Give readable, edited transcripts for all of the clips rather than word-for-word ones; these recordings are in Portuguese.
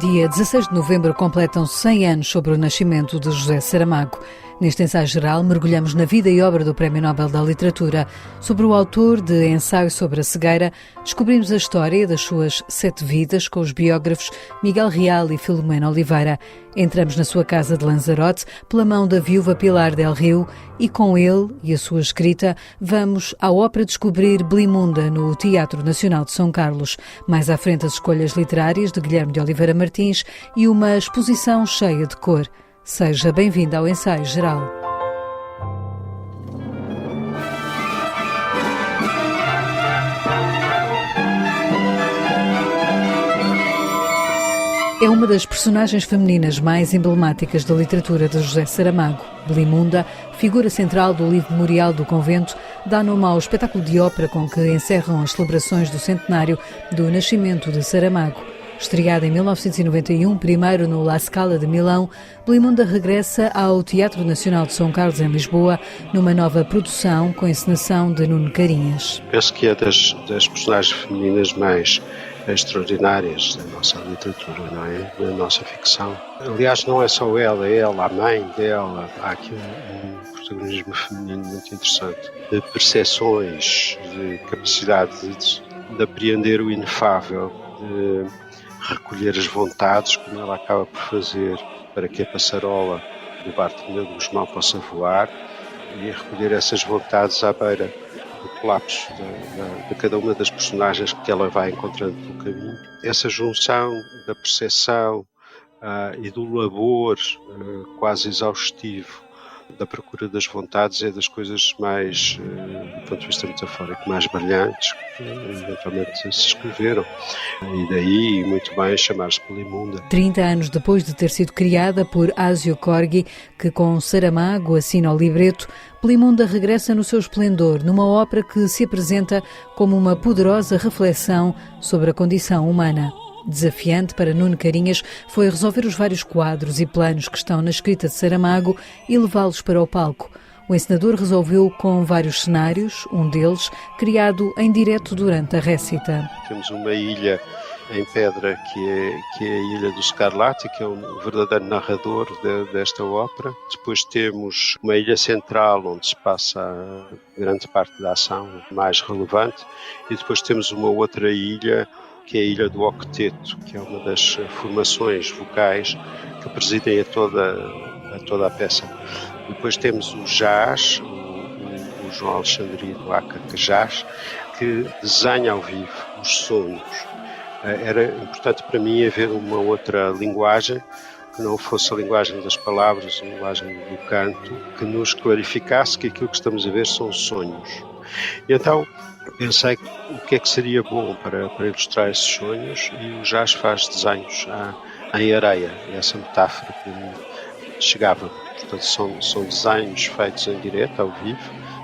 Dia 16 de novembro completam-se 100 anos sobre o nascimento de José Saramago. Neste ensaio geral, mergulhamos na vida e obra do Prémio Nobel da Literatura. Sobre o autor de Ensaio sobre a Cegueira, descobrimos a história das suas 7 vidas com os biógrafos Miguel Real e Filomena Oliveira. Entramos na sua casa de Lanzarote pela mão da viúva Pilar del Rio e com ele e a sua escrita vamos à ópera descobrir Blimunda no Teatro Nacional de São Carlos. Mais à frente as escolhas literárias de Guilherme de Oliveira Martins e uma exposição cheia de cor. Seja bem-vindo ao Ensaio Geral. É uma das personagens femininas mais emblemáticas da literatura de José Saramago. Blimunda, figura central do livro memorial do convento, dá nome ao espetáculo de ópera com que encerram as celebrações do centenário do nascimento de Saramago. Estreada em 1991, primeiro no La Scala de Milão, Blimunda regressa ao Teatro Nacional de São Carlos, em Lisboa, numa nova produção com encenação de Nuno Carinhas. Penso que é das personagens femininas mais extraordinárias da nossa literatura, não é? Da nossa ficção. Aliás, não é só ela, a mãe dela. Há aqui um protagonismo feminino muito interessante, de percepções, de capacidade de apreender o inefável, de recolher as vontades, como ela acaba por fazer, para que a passarola do Bartolomeu de Gusmão possa voar, e recolher essas vontades à beira do colapso de cada uma das personagens que ela vai encontrando no caminho. Essa junção da percepção e do labor quase exaustivo da procura das vontades é das coisas mais, do ponto de vista metafórico, mais brilhantes que eventualmente se escreveram. E daí, muito bem, chamar-se Blimunda. 30 anos depois de ter sido criada por Ásio Corgi, que com Saramago assina o libreto, Blimunda regressa no seu esplendor, numa ópera que se apresenta como uma poderosa reflexão sobre a condição humana. Desafiante para Nuno Carinhas foi resolver os vários quadros e planos que estão na escrita de Saramago e levá-los para o palco. O encenador resolveu com vários cenários, um deles criado em direto durante a récita. Temos uma ilha em pedra que é a Ilha do Scarlatti, que é um verdadeiro narrador desta ópera. Depois temos uma ilha central onde se passa a grande parte da ação mais relevante, e depois temos uma outra ilha, que é a Ilha do Octeto, que é uma das formações vocais que presidem a toda a peça. Depois temos o jazz, o João Alexandrino Aca Jazz, que desenha ao vivo os sonhos. Era importante para mim haver uma outra linguagem, que não fosse a linguagem das palavras, a linguagem do canto, que nos clarificasse que aquilo que estamos a ver são sonhos. E então pensei o que é que seria bom para ilustrar esses sonhos, e o jazz faz desenhos em areia. Essa metáfora que me chegava. Portanto, são desenhos feitos em direto, ao vivo,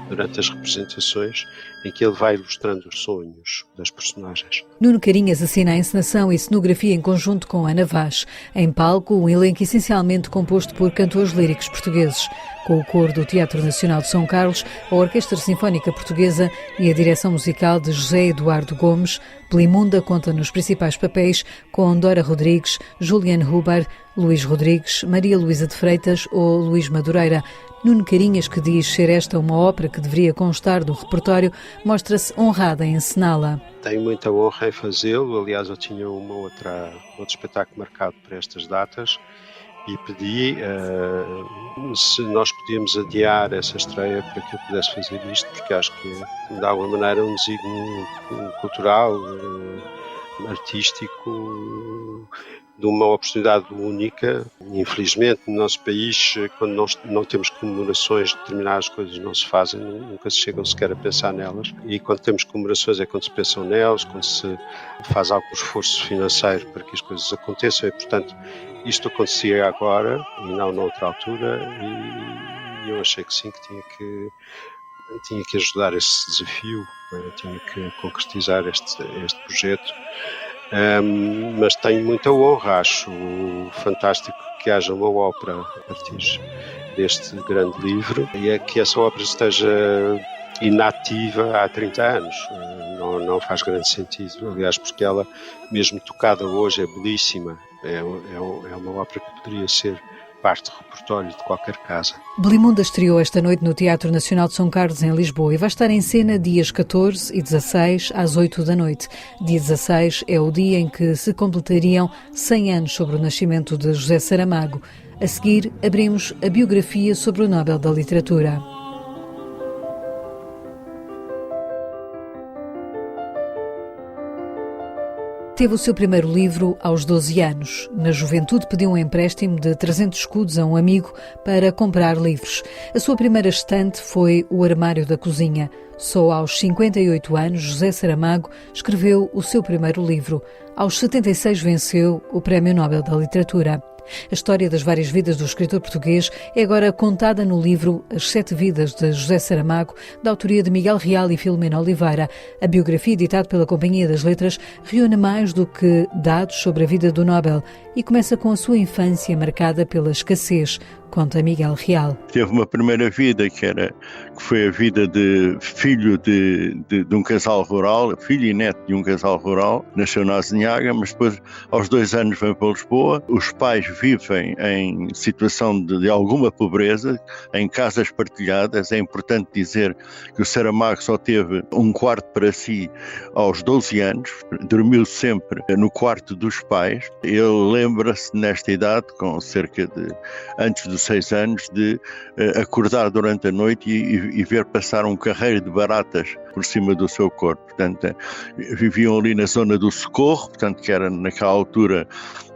durante as representações, em que ele vai ilustrando os sonhos das personagens. Nuno Carinhas assina a encenação e cenografia em conjunto com Ana Vaz. Em palco, um elenco essencialmente composto por cantores líricos portugueses, com o coro do Teatro Nacional de São Carlos, a Orquestra Sinfónica Portuguesa e a direção musical de José Eduardo Gomes. Blimunda conta nos principais papéis com Dora Rodrigues, Juliane Huber, Luís Rodrigues, Maria Luísa de Freitas ou Luís Madureira. Nuno Carinhas, que diz ser esta uma ópera que deveria constar do repertório, mostra-se honrada em encená-la. Tenho muita honra em fazê-lo. Aliás, eu tinha outro espetáculo marcado para estas datas e pedi se nós podíamos adiar essa estreia para que eu pudesse fazer isto, porque acho que, de alguma maneira, um desígnio cultural, artístico, de uma oportunidade única. Infelizmente, no nosso país, quando nós não temos comemorações, determinadas coisas não se fazem, nunca se chegam sequer a pensar nelas. E quando temos comemorações é quando se pensam nelas, quando se faz algum esforço financeiro para que as coisas aconteçam. E, portanto, isto acontecia agora e não noutra altura, e eu achei que sim, que tinha que ajudar esse desafio, tinha que concretizar este projeto. Mas tenho muita honra, acho fantástico que haja uma ópera a partir deste grande livro, e é que essa ópera esteja inativa há 30 anos. Não faz grande sentido, aliás, porque ela, mesmo tocada hoje, é belíssima. É uma ópera que poderia ser parte do repertório de qualquer casa. Belimunda estreou esta noite no Teatro Nacional de São Carlos, em Lisboa, e vai estar em cena dias 14 e 16, às 8 da noite. Dia 16 é o dia em que se completariam 100 anos sobre o nascimento de José Saramago. A seguir, abrimos a biografia sobre o Nobel da Literatura. Teve o seu primeiro livro aos 12 anos. Na juventude pediu um empréstimo de 300 escudos a um amigo para comprar livros. A sua primeira estante foi o armário da cozinha. Só aos 58 anos, José Saramago escreveu o seu primeiro livro. Aos 76 venceu o Prémio Nobel da Literatura. A história das várias vidas do escritor português é agora contada no livro As 7 Vidas de José Saramago, da autoria de Miguel Real e Filomena Oliveira. A biografia, editada pela Companhia das Letras, reúne mais do que dados sobre a vida do Nobel e começa com a sua infância marcada pela escassez, conta Miguel Real. Teve uma primeira vida que foi a vida de filho de um casal rural, filho e neto de um casal rural. Nasceu na Azinhaga, mas depois aos 2 anos vem para Lisboa. Os pais vivem em situação de alguma pobreza, em casas partilhadas. É importante dizer que o Saramago só teve um quarto para si aos 12 anos, dormiu sempre no quarto dos pais. Ele lembra-se nesta idade, com cerca de antes dos 6 anos, de acordar durante a noite e ver passar um carreiro de baratas por cima do seu corpo. Portanto, viviam ali na zona do Socorro, portanto, que era naquela altura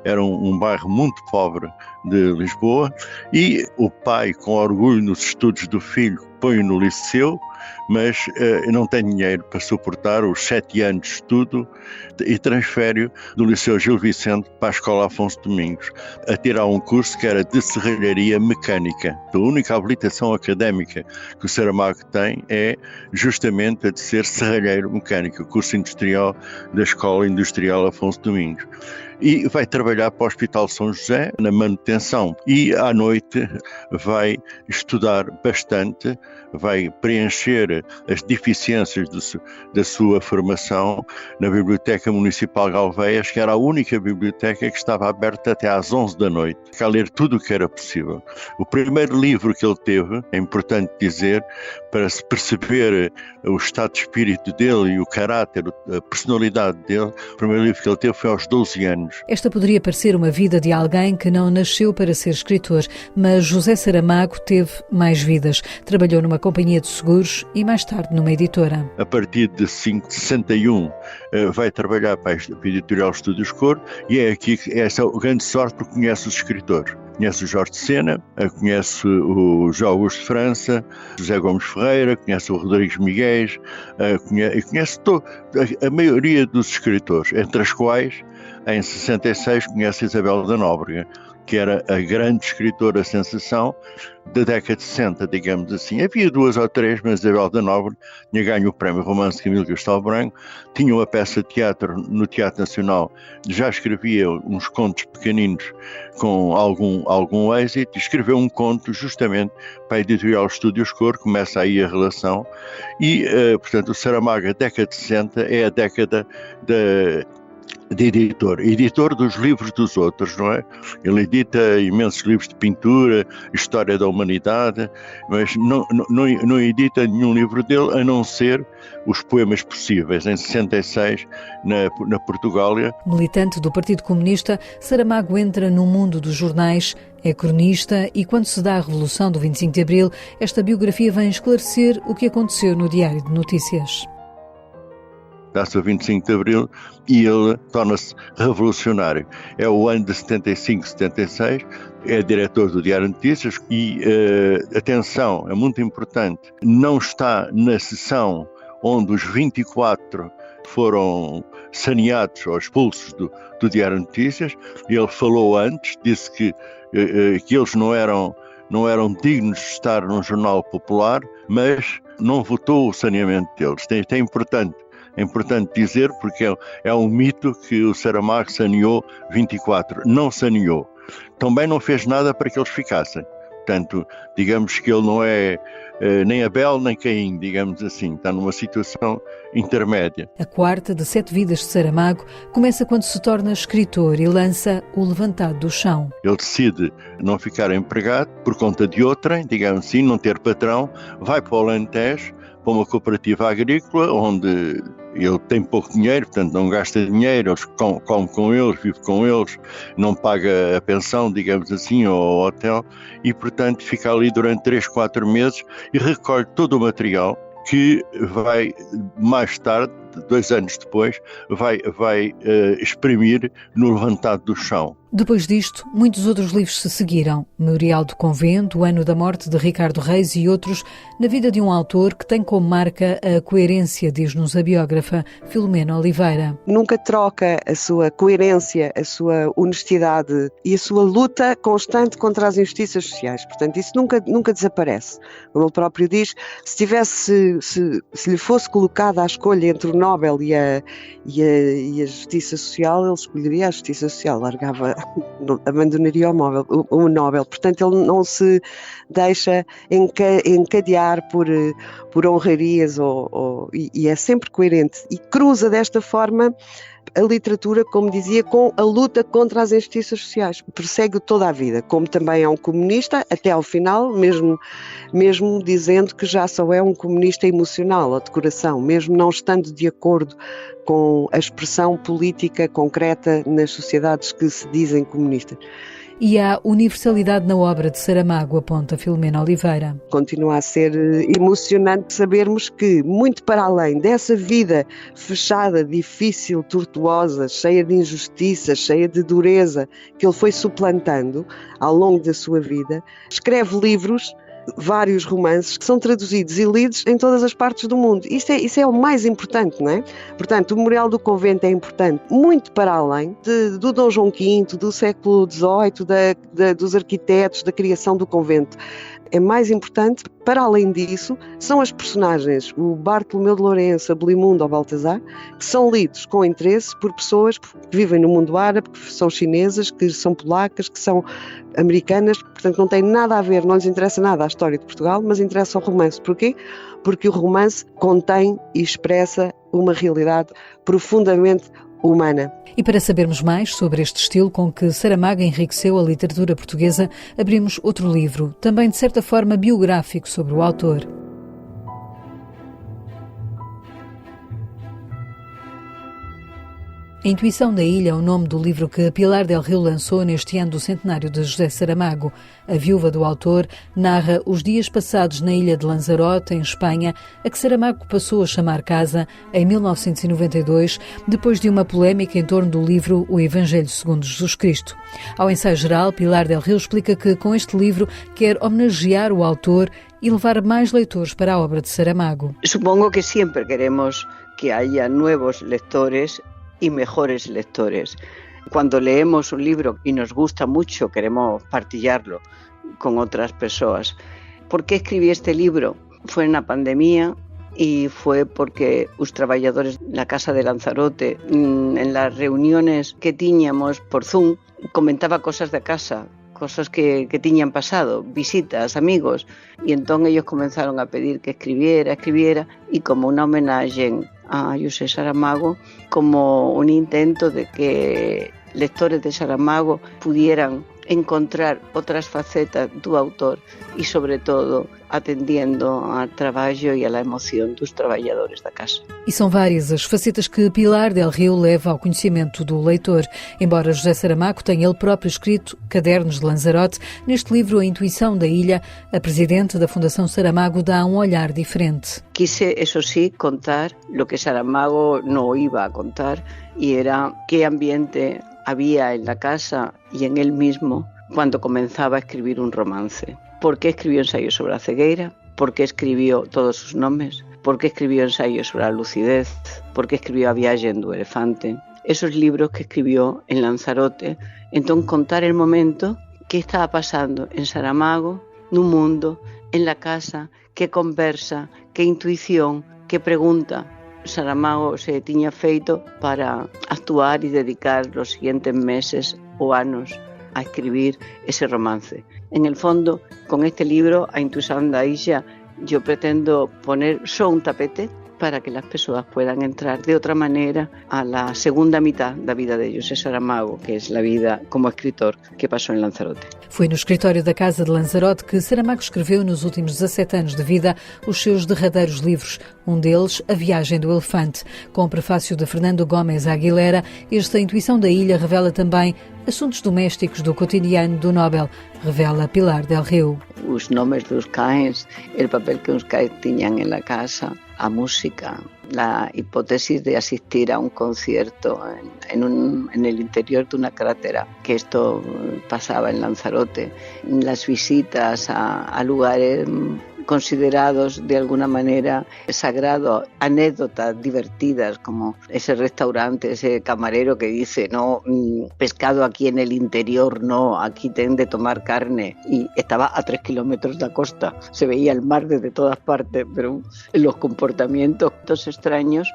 era um bairro muito pobre de Lisboa, e o pai, com orgulho nos estudos do filho, põe-o no liceu, mas não tem dinheiro para suportar os 7 anos de estudo e transfere-o do Liceu Gil Vicente para a Escola Afonso Domingos, a tirar um curso que era de serralharia mecânica. A única habilitação académica que o Saramago tem é justamente a de ser serralheiro mecânico, o curso industrial da Escola Industrial Afonso Domingos. E vai trabalhar para o Hospital São José, na manutenção, e à noite vai estudar bastante, vai preencher as deficiências da sua formação na Biblioteca Municipal Galveias, que era a única biblioteca que estava aberta até às 11 da noite, a ler tudo o que era possível. O primeiro livro que ele teve, é importante dizer, para se perceber o estado de espírito dele e o caráter, a personalidade dele, o primeiro livro que ele teve foi aos 12 anos. Esta poderia parecer uma vida de alguém que não nasceu para ser escritor, mas José Saramago teve mais vidas. Trabalhou numa companhia de seguros e mais tarde numa editora. A partir de 61 vai trabalhar para a editorial Estúdios Cor, e é aqui que essa grande sorte, porque conhece os escritores. Conhece o Jorge de Sena, conhece o João Augusto de França, José Gomes Ferreira, conhece o Rodrigues Miguéis, conhece a maioria dos escritores, entre as quais, em 66, conhece Isabel da Nóbrega, que era a grande escritora sensação da década de 60, digamos assim. Havia 2 ou 3, mas Isabel da Nóbrega tinha ganho o prémio Romance de Camilo Castelo Branco, tinha uma peça de teatro no Teatro Nacional, já escrevia uns contos pequeninos com algum êxito, e escreveu um conto justamente para a editorial Estúdios Cor, começa aí a relação, e, portanto, o Saramago, a década de 60, é a década de editor dos livros dos outros, não é? Ele edita imensos livros de pintura, história da humanidade, mas não edita nenhum livro dele, a não ser os poemas possíveis. Em 66, na Portugália. Militante do Partido Comunista, Saramago entra no mundo dos jornais, é cronista, e quando se dá a Revolução do 25 de Abril, esta biografia vem esclarecer o que aconteceu no Diário de Notícias. Dá-se o 25 de Abril e ele torna-se revolucionário. É o ano de 75, 76, é diretor do Diário de Notícias e, atenção, é muito importante, não está na sessão onde os 24 foram saneados ou expulsos do Diário de Notícias. Ele falou antes, disse que eles não eram dignos de estar num jornal popular, mas não votou o saneamento deles. É importante dizer, porque é um mito que o Saramago saneou 24. Não saneou. Também não fez nada para que eles ficassem. portanto, digamos que ele não é nem Abel nem Caim, digamos assim, está numa situação intermédia. A quarta de 7 vidas de Saramago começa quando se torna escritor e lança O Levantado do Chão. Ele decide não ficar empregado por conta de outrem, digamos assim, não ter patrão, vai para o Alentejo, para uma cooperativa agrícola, onde ele tem pouco dinheiro, portanto não gasta dinheiro, come com eles, vive com eles, não paga a pensão, digamos assim, ou ao hotel, e portanto fica ali durante 3, 4 meses e recolhe todo o material que vai, mais tarde, 2 anos depois, vai exprimir no Levantado do Chão. Depois disto, muitos outros livros se seguiram. Memorial do Convento, O Ano da Morte de Ricardo Reis e outros, na vida de um autor que tem como marca a coerência, diz-nos a biógrafa Filomena Oliveira. Nunca troca a sua coerência, a sua honestidade e a sua luta constante contra as injustiças sociais. Portanto, isso nunca desaparece. Como ele próprio diz, se lhe fosse colocada a escolha entre o Nobel e a justiça social, ele escolheria a justiça social, abandonaria o Nobel. Portanto, ele não se deixa encadear por honrarias e é sempre coerente e cruza desta forma a literatura, como dizia, com a luta contra as injustiças sociais. Persegue-o toda a vida, como também é um comunista, até ao final, mesmo dizendo que já só é um comunista emocional ou de coração, mesmo não estando de acordo com a expressão política concreta nas sociedades que se dizem comunistas. E há universalidade na obra de Saramago, aponta Filomena Oliveira. Continua a ser emocionante sabermos que, muito para além dessa vida fechada, difícil, tortuosa, cheia de injustiças, cheia de dureza, que ele foi suplantando ao longo da sua vida, escreve livros, vários romances que são traduzidos e lidos em todas as partes do mundo. Isso é o mais importante, não é? Portanto, o Memorial do Convento é importante muito para além do Dom João V, do século XVIII, dos arquitetos, da criação do convento. É mais importante, para além disso, são as personagens, o Bartolomeu de Lourenço, a Belimundo ou Baltazar, que são lidos com interesse por pessoas que vivem no mundo árabe, que são chinesas, que são polacas, que são americanas, portanto não tem nada a ver, não lhes interessa nada a história de Portugal, mas interessa o romance. Porquê? Porque o romance contém e expressa uma realidade profundamente humana. E para sabermos mais sobre este estilo com que Saramago enriqueceu a literatura portuguesa, abrimos outro livro, também de certa forma biográfico sobre o autor. A Intuição da Ilha é o nome do livro que Pilar del Rio lançou neste ano do centenário de José Saramago. A viúva do autor narra os dias passados na ilha de Lanzarote, em Espanha, a que Saramago passou a chamar casa em 1992, depois de uma polémica em torno do livro O Evangelho segundo Jesus Cristo. Ao ensaio geral, Pilar del Rio explica que com este livro quer homenagear o autor e levar mais leitores para a obra de Saramago. Supongo que sempre queremos que haya nuevos lectores y mejores lectores. Cuando leemos un libro y nos gusta mucho, queremos partillarlo con otras personas. ¿Por qué escribí este libro? Fue en la pandemia y fue porque los trabajadores de la Casa de Lanzarote, en las reuniones que teníamos por Zoom, comentaba cosas de casa, cosas que tenían pasado, visitas, amigos, y entonces ellos comenzaron a pedir que escribiera, y como un homenaje a José Saramago, como un intento de que lectores de Saramago pudieran encontrar otras facetas do autor e, sobre todo, atendendo ao trabalho e à emoção dos trabalhadores da casa. E são várias as facetas que Pilar del Rio leva ao conhecimento do leitor. Embora José Saramago tenha ele próprio escrito Cadernos de Lanzarote, neste livro A Intuição da Ilha, a presidente da Fundação Saramago dá um olhar diferente. Quise, eso sí, contar lo que Saramago no iba a contar, y era qué ambiente había en la casa y en él mismo cuando comenzaba a escribir un romance. ¿Por qué escribió ensayos sobre la ceguera? ¿Por qué escribió todos sus nombres? ¿Por qué escribió ensayos sobre la lucidez? ¿Por qué escribió A viaje en do elefante? Esos libros que escribió en Lanzarote. Entonces, contar el momento que estaba pasando en Saramago, no mundo, en la casa, qué conversa, qué intuición, qué pregunta Saramago se tiña feito para actuar e dedicar os seguintes meses ou anos a escribir ese romance. En el fondo, con este libro, A Intuición da Ilha, yo pretendo poner solo un tapete para que las personas puedan entrar de otra manera a la segunda mitad da vida de José Saramago, que es la vida como escritor que pasó en Lanzarote. Foi no escritório da Casa de Lanzarote que Saramago escreveu nos últimos 17 anos de vida os seus derradeiros livros, um deles, A Viagem do Elefante. Com o prefácio de Fernando Gomes Aguilera, esta Intuição da Ilha revela também assuntos domésticos do cotidiano do Nobel, revela Pilar del Rio. Os nomes dos cães, o papel que os cães tinham na casa, a música, la hipótesis de asistir a un concierto en el interior de una crátera, que esto pasaba en Lanzarote, las visitas a lugares considerados de alguna manera sagrados, anécdotas divertidas como ese restaurante, ese camarero que dice no, pescado aquí en el interior no, aquí tienen de tomar carne, y estaba a 3 kilómetros de la costa, se veía el mar desde todas partes, pero los comportamientos extraños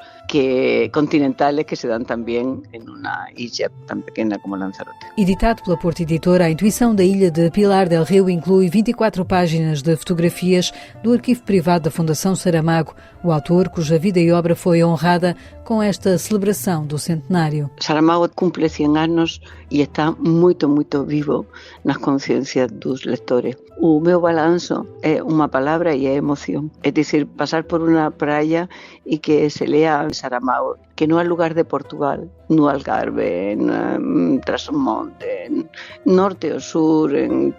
continentales que se dan también en una isla tan pequeña como Lanzarote. Editado pela Porto Editora, A Intuição da Ilha de Pilar del Rio inclui 24 páginas de fotografias do arquivo privado da Fundação Saramago, o autor cuja vida e obra foi honrada com esta celebração do centenário. Saramago cumple 100 anos e está muito, muito vivo nas consciências dos leitores. O meu balanço é uma palavra e é emoção. É dizer, passar por uma praia e que se lea Saramago, que no hay lugar de Portugal, no Algarve, en Trasmonte, en norte o sur, en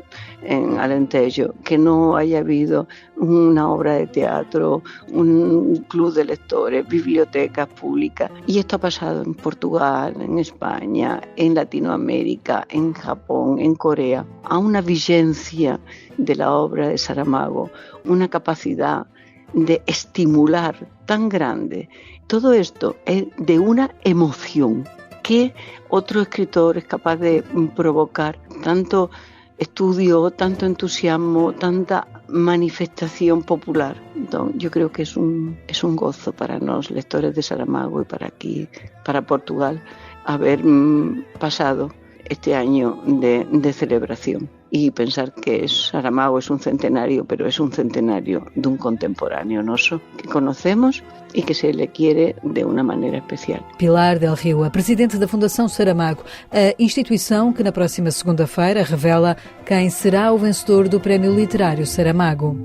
Alentejo, que no haya habido una obra de teatro, un club de lectores, bibliotecas públicas. Y esto ha pasado en Portugal, en España, en Latinoamérica, en Japón, en Corea, a una vigencia de la obra de Saramago, una capacidad de estimular tan grande. Todo esto es de una emoción que otro escritor es capaz de provocar, tanto estudio, tanto entusiasmo, tanta manifestación popular. Entonces, yo creo que es un gozo para los lectores de Saramago y para aquí, para Portugal, haber pasado este año de celebración. Y pensar que Saramago es un centenario, pero es un centenario de un contemporáneo noso que conocemos e que se le quiere de uma maneira especial. Pilar del Rio, a presidente da Fundação Saramago, a instituição que na próxima segunda-feira revela quem será o vencedor do Prémio Literário Saramago.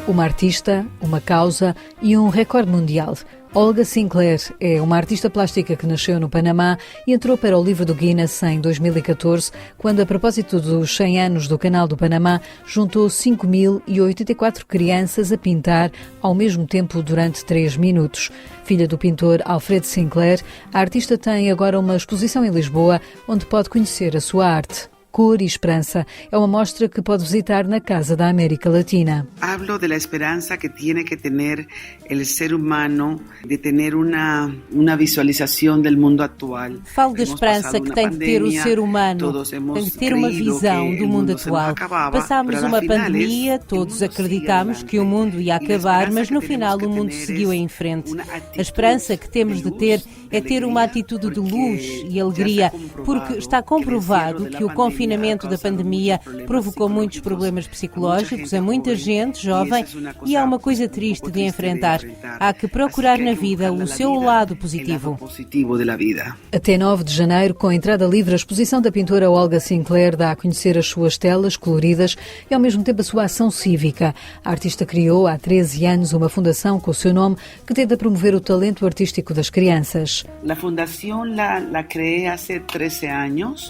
Uma artista, uma causa e um recorde mundial. Olga Sinclair é uma artista plástica que nasceu no Panamá e entrou para o livro do Guinness em 2014, quando, a propósito dos 100 anos do Canal do Panamá, juntou 5.084 crianças a pintar ao mesmo tempo durante 3 minutos. Filha do pintor Alfred Sinclair, a artista tem agora uma exposição em Lisboa, onde pode conhecer a sua arte. Cor e Esperança é uma mostra que pode visitar na Casa da América Latina. Hablo de la esperanza que tiene que tener el ser humano de tener una visualización del mundo actual. Falo da esperança que tem de ter o ser humano, tem de ter uma visão do mundo atual. Passámos uma pandemia, todos acreditámos que o mundo ia acabar, mas no final o mundo seguiu em frente. A esperança que temos de ter é ter uma atitude de luz e alegria, porque está comprovado que o confinamento da pandemia provocou muitos problemas psicológicos a muita gente jovem e é uma coisa triste de enfrentar. Há que procurar na vida o seu lado positivo. Até 9 de janeiro, com entrada livre, a exposição da pintora Olga Sinclair dá a conhecer as suas telas coloridas e ao mesmo tempo a sua ação cívica. A artista criou há 13 anos uma fundação com o seu nome que tenta promover o talento artístico das crianças. A fundação la creé hace 13 anos.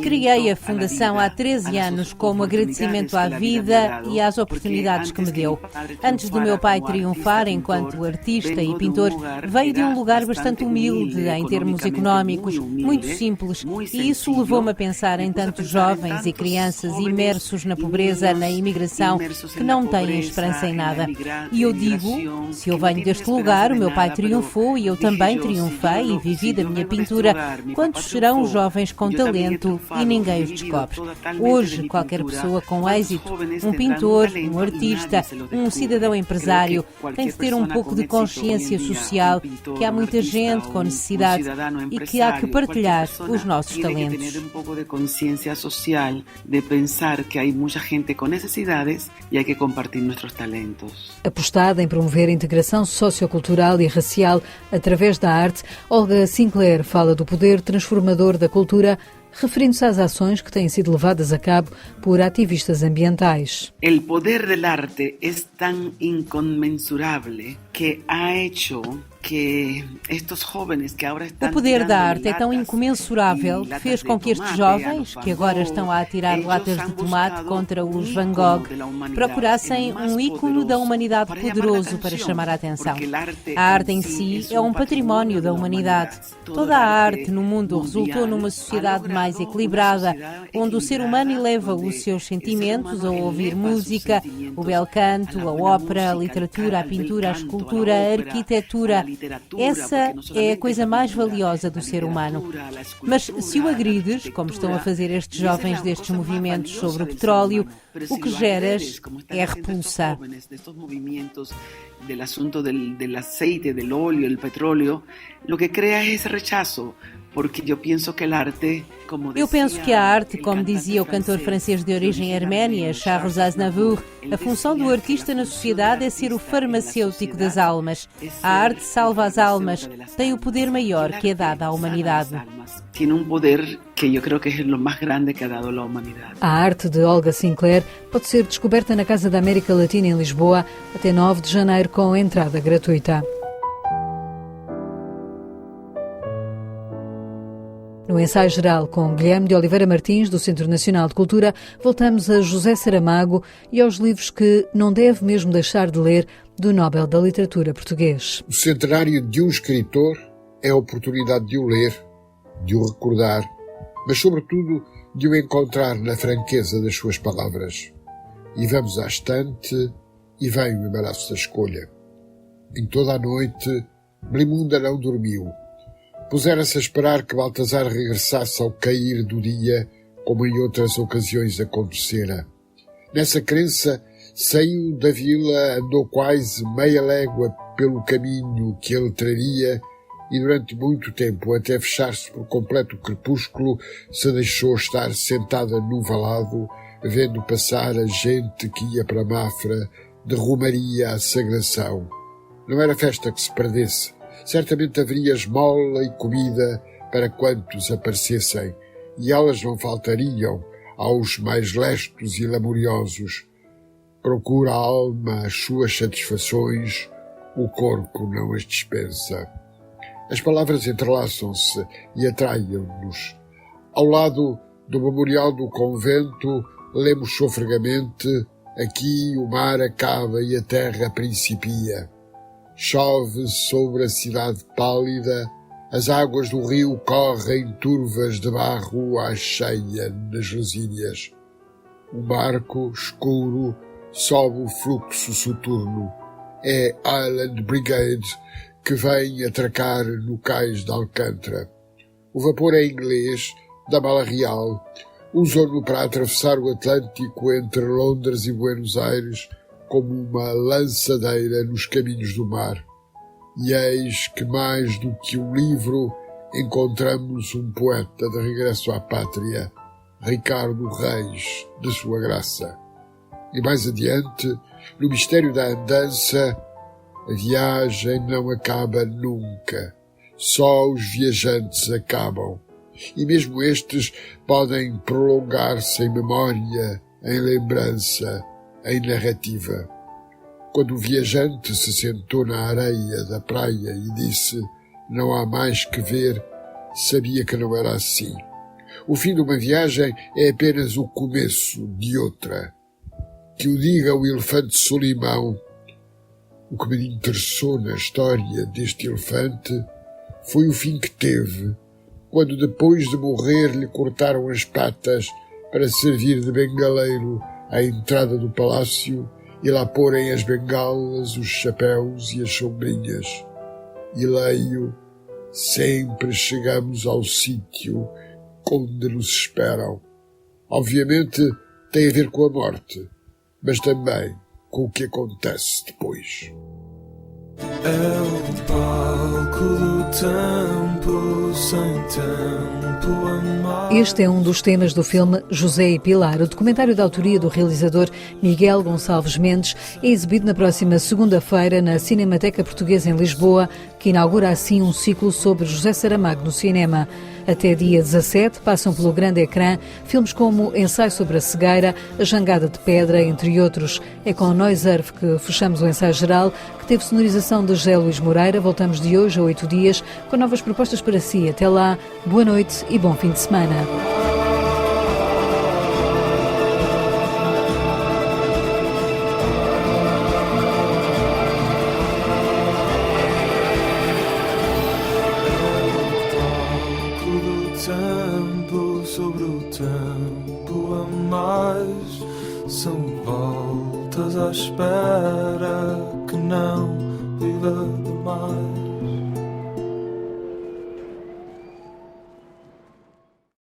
Criei a Fundação há 13 anos como agradecimento à vida e às oportunidades que me deu. Antes do meu pai triunfar enquanto artista e pintor, veio de um lugar bastante humilde em termos económicos, muito simples, e isso levou-me a pensar em tantos jovens e crianças imersos na pobreza, na imigração, que não têm esperança em nada. E eu digo, se eu venho deste lugar, o meu pai triunfou e eu também triunfei e vivi da minha pintura. Quantos muitos serão os jovens com talento e ninguém os descobre. Hoje, qualquer pessoa com êxito, um pintor, um artista, um cidadão empresário, tem de ter um pouco de consciência social, que há muita gente com necessidade e que há que partilhar os nossos talentos. Um pouco de consciência social, de pensar que há muita gente com necessidades e há que compartilhar nossos talentos. Apostada em promover a integração sociocultural e racial através da arte, Olga Sinclair fala do poder transformador da cultura, referindo-se às ações que têm sido levadas a cabo por ativistas ambientais. O poder da arte é tão inconmensurável que ha hecho que estes jovens que agora estão... O poder da arte é tão incomensurável que fez com que estes jovens, que agora estão a atirar latas de tomate contra os Van Gogh, procurassem um ícone da humanidade poderoso para chamar a atenção. A arte em si é um património da humanidade. Toda a arte no mundo resultou numa sociedade mais equilibrada, onde o ser humano eleva os seus sentimentos ao ouvir música, o bel canto, a ópera, a literatura, a pintura, a escultura, a arquitetura. Essa é a coisa mais valiosa do ser humano. Mas se o agrides, como estão a fazer estes jovens destes movimentos sobre o petróleo, o que geras é repulsa. Del asunto del aceite, del óleo, del petróleo, lo que crea es rechazo. Porque eu penso que a arte, como dizia o cantor francês de origem arménia, Charles Aznavour, a função do artista na sociedade é ser o farmacêutico das almas. A arte salva as almas, tem o poder maior que é dado à humanidade. Tem um poder que eu creio que é o mais grande que ha dado à humanidade. A arte de Olga Sinclair pode ser descoberta na Casa da América Latina em Lisboa até 9 de janeiro com entrada gratuita. No ensaio geral com Guilherme de Oliveira Martins, do Centro Nacional de Cultura, voltamos a José Saramago e aos livros que não deve mesmo deixar de ler do Nobel da Literatura português. O centenário de um escritor é a oportunidade de o ler, de o recordar, mas sobretudo de o encontrar na franqueza das suas palavras. E vamos à estante e vem o embaraço da escolha. Em toda a noite, Blimunda não dormiu. Pusera-se a esperar que Baltazar regressasse ao cair do dia, como em outras ocasiões acontecera. Nessa crença, saiu da vila, andou quase meia légua pelo caminho que ele traria e durante muito tempo, até fechar-se por completo o crepúsculo, se deixou estar sentada num valado, vendo passar a gente que ia para Mafra, de Romaria à Sagração. Não era festa que se perdesse. Certamente haveria esmola e comida para quantos aparecessem, e elas não faltariam aos mais lestos e laboriosos. Procura a alma as suas satisfações, o corpo não as dispensa. As palavras entrelaçam-se e atraem-nos. Ao lado do memorial do convento, lemos sofregamente: aqui o mar acaba e a terra principia. Chove sobre a cidade pálida, as águas do rio correm turvas de barro à cheia nas lesíneas. O barco, escuro, sobe o fluxo soturno. É Island Brigade que vem atracar no cais de Alcântara. O vapor é inglês, da Mala Real. Usam-no para atravessar o Atlântico entre Londres e Buenos Aires, como uma lançadeira nos caminhos do mar. E eis que mais do que um livro encontramos um poeta de regresso à pátria, Ricardo Reis, de sua graça. E mais adiante, no mistério da andança, a viagem não acaba nunca. Só os viajantes acabam. E mesmo estes podem prolongar-se em memória, em lembrança, em narrativa. Quando o viajante se sentou na areia da praia e disse: não há mais que ver, sabia que não era assim. O fim de uma viagem é apenas o começo de outra. Que o diga o elefante Solimão. O que me interessou na história deste elefante foi o fim que teve, quando depois de morrer lhe cortaram as patas para servir de bengaleiro à entrada do palácio e lá porem as bengalas, os chapéus e as sombrinhas. E leio: sempre chegamos ao sítio onde nos esperam. Obviamente tem a ver com a morte, mas também com o que acontece depois. É o palco do tempo, sem tempo a mais. Este é um dos temas do filme José e Pilar. O documentário de autoria do realizador Miguel Gonçalves Mendes é exibido na próxima segunda-feira na Cinemateca Portuguesa em Lisboa, que inaugura assim um ciclo sobre José Saramago no cinema. Até dia 17 passam pelo grande ecrã filmes como Ensaio sobre a Cegueira, A Jangada de Pedra, entre outros. É com Noise Earth que fechamos o ensaio geral, que teve sonorização de José Luís Moreira. Voltamos de hoje a 8 dias com novas propostas para si. Até lá, boa noite e bom fim de semana. Tempo sobre o tempo a mais, são voltas à espera que não viva demais.